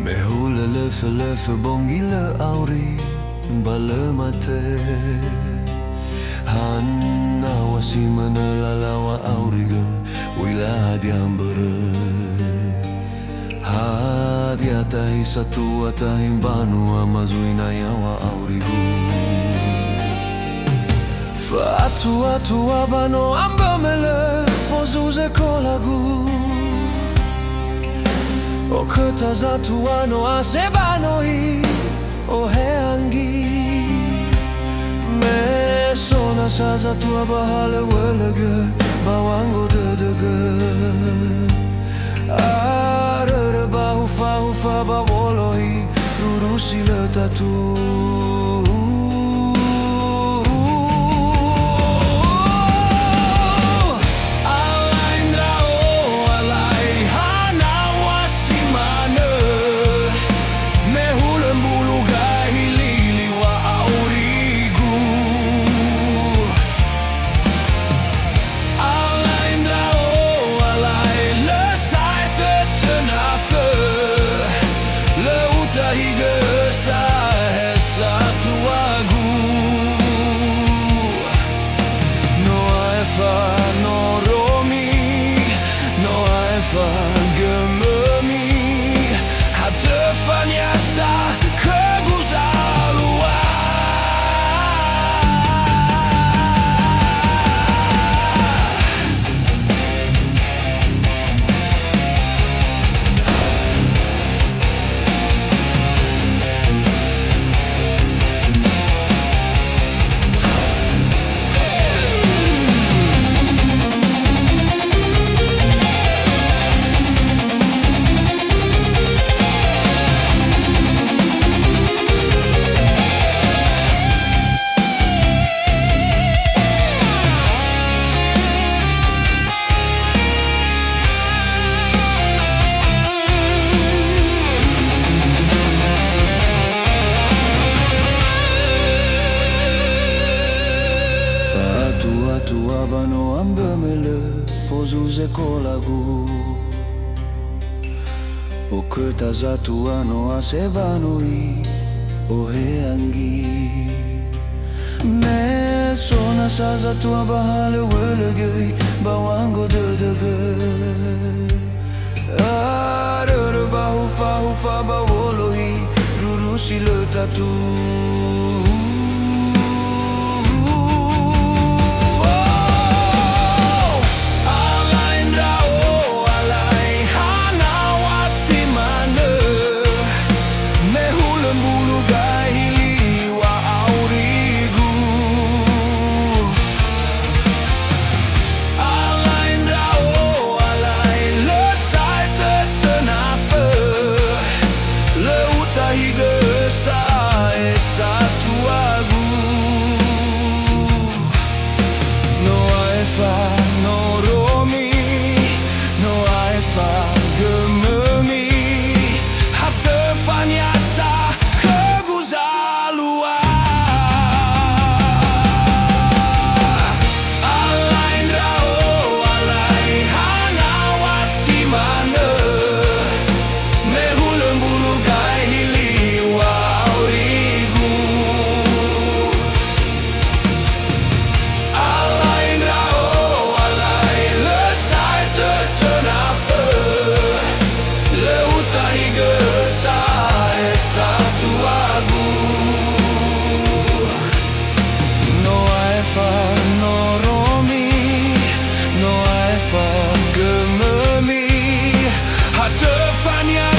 Me hula lefe bong gila auri bala mate Hanna wasi menelalawa auriga wila hadiam bere Hadia tahi satu atahim banu amazuina yawa aurigu Fatu abano ambamele fozuze kolagu O ketaza tuano asebanoi o heangi Me sona saza tua bahale welege bawango dedege Arere bahufa bawolohi rurusi le tatu Hatö Faniasa Tua bano ambemele fozuze kolagu O ketaza tuano asebanoi o heangi Me sona saza tua bahale welege bawango dedege Arere bahufa bawolohi rurusi le tatu Hatö Faniasa